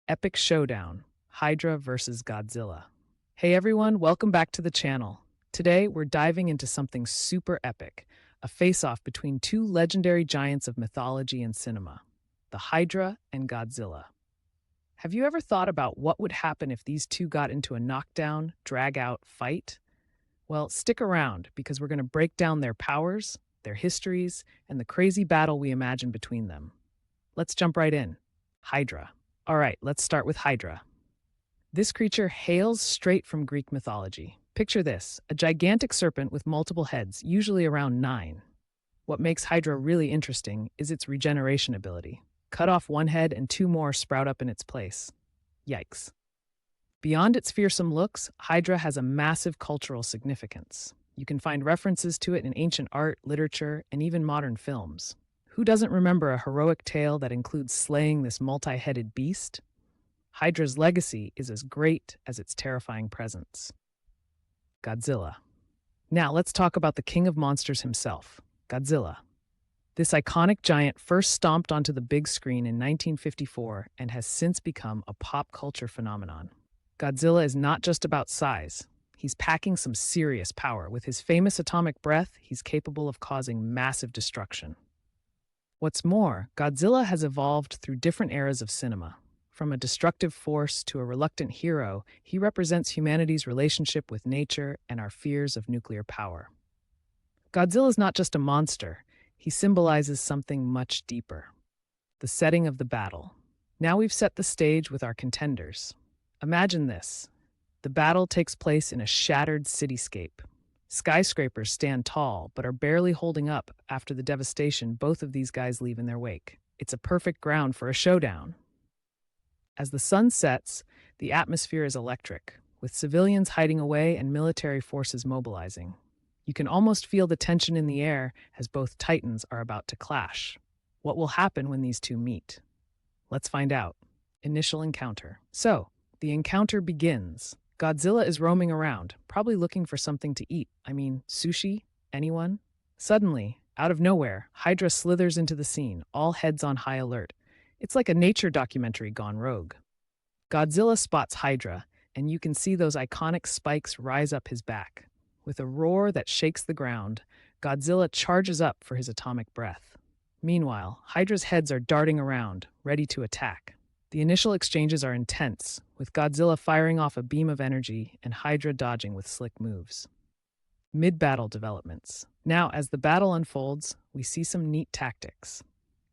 Epic Showdown, Hydra versus Godzilla. Hey everyone, welcome back to the channel. Today we're diving into something super epic, a face-off between two legendary giants of mythology and cinema, the Hydra and Godzilla. Have you ever thought about what would happen if these two got into a knockdown, drag-out fight? Well, stick around because we're going to break down their powers, their histories, and the crazy battle we imagine between them. Let's jump right in. Hydra. All right, let's start with Hydra. This creature hails straight from Greek mythology. Picture this, a gigantic serpent with multiple heads, usually around 9. What makes Hydra really interesting is its regeneration ability. Cut off one head and 2 more sprout up in its place. Yikes. Beyond its fearsome looks, Hydra has a massive cultural significance. You can find references to it in ancient art, literature, and even modern films. Who doesn't remember a heroic tale that includes slaying this multi-headed beast? Hydra's legacy is as great as its terrifying presence. Godzilla. Now let's talk about the king of monsters himself, Godzilla. This iconic giant first stomped onto the big screen in 1954 and has since become a pop culture phenomenon. Godzilla is not just about size. He's packing some serious power. With his famous atomic breath, he's capable of causing massive destruction. What's more, Godzilla has evolved through different eras of cinema. From a destructive force to a reluctant hero, he represents humanity's relationship with nature and our fears of nuclear power. Godzilla's not just a monster, he symbolizes something much deeper. The setting of the battle. Now we've set the stage with our contenders. Imagine this. The battle takes place in a shattered cityscape. Skyscrapers stand tall, but are barely holding up after the devastation both of these guys leave in their wake. It's a perfect ground for a showdown. As the sun sets, the atmosphere is electric, with civilians hiding away and military forces mobilizing. You can almost feel the tension in the air as both titans are about to clash. What will happen when these two meet? Let's find out. Initial encounter. So, the encounter begins. Godzilla is roaming around, probably looking for something to eat. Sushi? Anyone? Suddenly, out of nowhere, Hydra slithers into the scene, all heads on high alert. It's like a nature documentary gone rogue. Godzilla spots Hydra, and you can see those iconic spikes rise up his back. With a roar that shakes the ground, Godzilla charges up for his atomic breath. Meanwhile, Hydra's heads are darting around, ready to attack. The initial exchanges are intense, with Godzilla firing off a beam of energy and Hydra dodging with slick moves. Mid-battle developments. Now, as the battle unfolds, we see some neat tactics.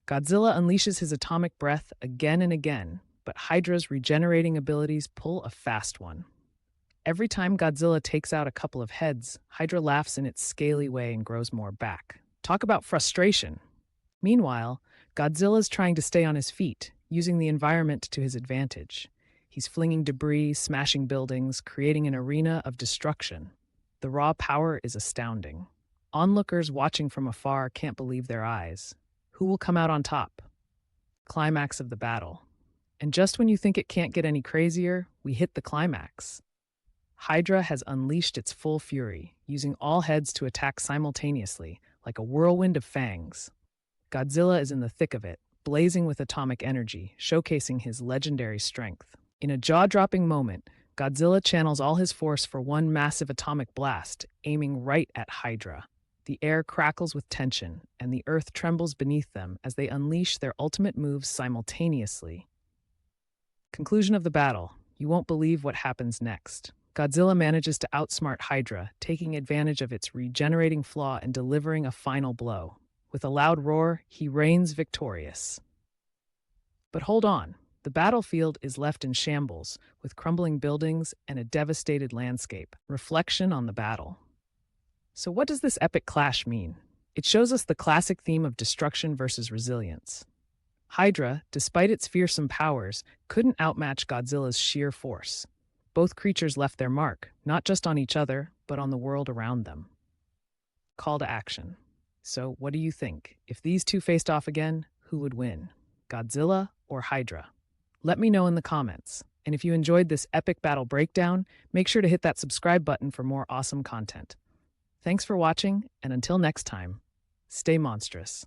Godzilla unleashes his atomic breath again and again, but Hydra's regenerating abilities pull a fast one. Every time Godzilla takes out a couple of heads, Hydra laughs in its scaly way and grows more back. Talk about frustration. Meanwhile, Godzilla's trying to stay on his feet, using the environment to his advantage. He's flinging debris, smashing buildings, creating an arena of destruction. The raw power is astounding. Onlookers watching from afar can't believe their eyes. Who will come out on top? Climax of the battle. And just when you think it can't get any crazier, we hit the climax. Hydra has unleashed its full fury, using all heads to attack simultaneously, like a whirlwind of fangs. Godzilla is in the thick of it, blazing with atomic energy, showcasing his legendary strength. In a jaw-dropping moment, Godzilla channels all his force for one massive atomic blast, aiming right at Hydra. The air crackles with tension, and the earth trembles beneath them as they unleash their ultimate moves simultaneously. Conclusion of the battle. You won't believe what happens next. Godzilla manages to outsmart Hydra, taking advantage of its regenerating flaw and delivering a final blow. With a loud roar, he reigns victorious. But hold on, the battlefield is left in shambles, with crumbling buildings and a devastated landscape. Reflection on the battle. So what does this epic clash mean? It shows us the classic theme of destruction versus resilience. Hydra, despite its fearsome powers, couldn't outmatch Godzilla's sheer force. Both creatures left their mark, not just on each other, but on the world around them. Call to action. So what do you think? If these two faced off again, who would win? Godzilla or Hydra? Let me know in the comments. And if you enjoyed this epic battle breakdown, make sure to hit that subscribe button for more awesome content. Thanks for watching, and until next time, stay monstrous.